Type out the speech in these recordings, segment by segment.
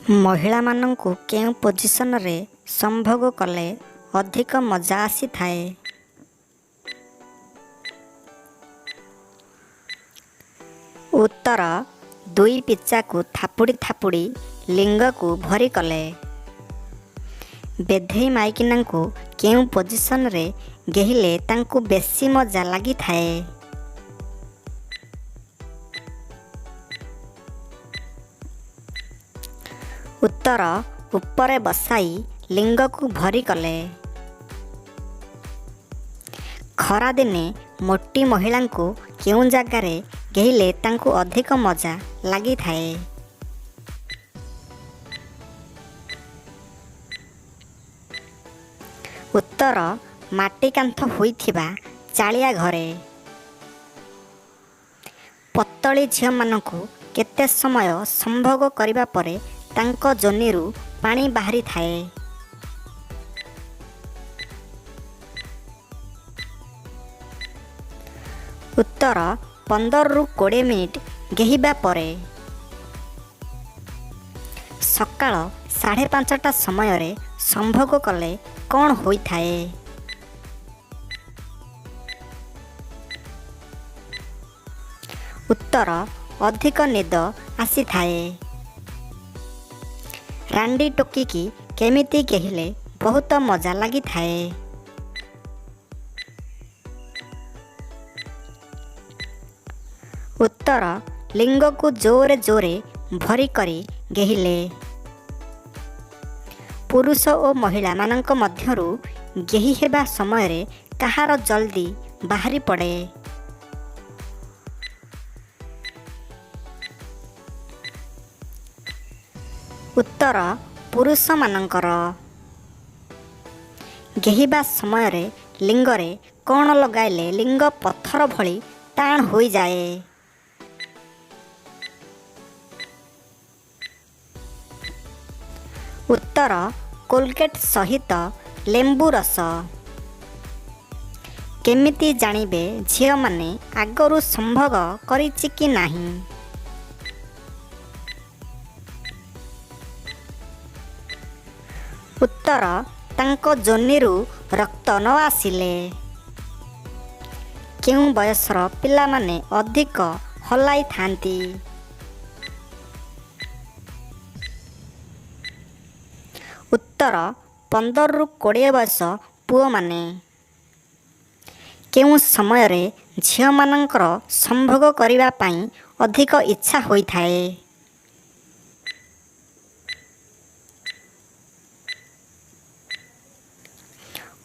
ମହିଳାମାନଙ୍କୁ କେଉଁ ପୋଜିସନରେ ସମ୍ଭୋଗ କଲେ ଅଧିକ ମଜା ଆସିଥାଏ? ଉତ୍ତର, ଦୁଇ ପିଚାକୁ ଥାପୁଡ଼ି ଥାପୁଡ଼ି ଲିଙ୍ଗକୁ ଭରି କଲେ। ବେଧେଇ ମାଇକିନାଙ୍କୁ କେଉଁ ପୋଜିସନରେ ଗେହିଲେ ତାଙ୍କୁ ବେଶୀ ମଜା ଲାଗିଥାଏ? ଉତ୍ତର, ଉପରେ ବସାଇ ଲିଙ୍ଗକୁ ଭରି କଲେ। ଖରାଦିନେ ମୋଟି ମହିଳାଙ୍କୁ କେଉଁ ଜାଗାରେ ଗେହିଲେ ତାଙ୍କୁ ଅଧିକ ମଜା ଲାଗିଥାଏ? ଉତ୍ତର, ମାଟି କାନ୍ଥ ହୋଇଥିବା ଚାଳିଆ ଘରେ। ପତଳି ଝିଅମାନଙ୍କୁ କେତେ ସମୟ ସମ୍ଭୋଗ କରିବା ପରେ ତାଙ୍କ ଯୋନିରୁ ପାଣି ବାହାରିଥାଏ? ଉତ୍ତର, 15ରୁ 20 ମିନିଟ୍ ଗେହିବା ପରେ। ସକାଳ 5:30ଟା ସମୟରେ ସମ୍ଭୋଗ କଲେ କ'ଣ ହୋଇଥାଏ? ଉତ୍ତର, ଅଧିକ ନିଦ ଆସିଥାଏ। ରାଣ୍ଡି ଟୋକିକି କେମିତି ଗେହିଲେ ବହୁତ ମଜା ଲାଗିଥାଏ? ଉତ୍ତର, ଲିଙ୍ଗକୁ ଜୋରେ ଜୋରେ ଭରି କରି ଗେହିଲେ। ପୁରୁଷ ଓ ମହିଳାମାନଙ୍କ ମଧ୍ୟରୁ ଗେହି ହେବା ସମୟରେ କାହାର ଜଲ୍ଦି ବାହାରି ପଡ଼େ? ଉତ୍ତର, ପୁରୁଷମାନଙ୍କର। ଗେହିବା ସମୟରେ ଲିଙ୍ଗରେ କ'ଣ ଲଗାଇଲେ ଲିଙ୍ଗ ପଥର ଭଳି ଟାଣ ହୋଇଯାଏ? ଉତ୍ତର, କୋଲଗେଟ୍ ସହିତ ଲେମ୍ବୁ ରସ। କେମିତି ଜାଣିବେ ଝିଅମାନେ ଆଗରୁ ସମ୍ଭୋଗ କରିଛି କି ନାହିଁ? ଉତ୍ତର, ତାଙ୍କ ଯୋନିରୁ ରକ୍ତ ନ ଆସିଲେ। କେଉଁ ବୟସର ପିଲାମାନେ ଅଧିକ ହଲାଇଥାନ୍ତି? ଉତ୍ତର, 15ରୁ 20 ବର୍ଷ ପୁଅମାନେ। କେଉଁ ସମୟରେ ଝିଅମାନଙ୍କର ସମ୍ଭୋଗ କରିବା ପାଇଁ ଅଧିକ ଇଚ୍ଛା ହୋଇଥାଏ?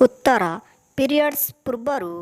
ଉତ୍ତର, ପିରିୟଡ଼୍ସ ପୂର୍ବରୁ।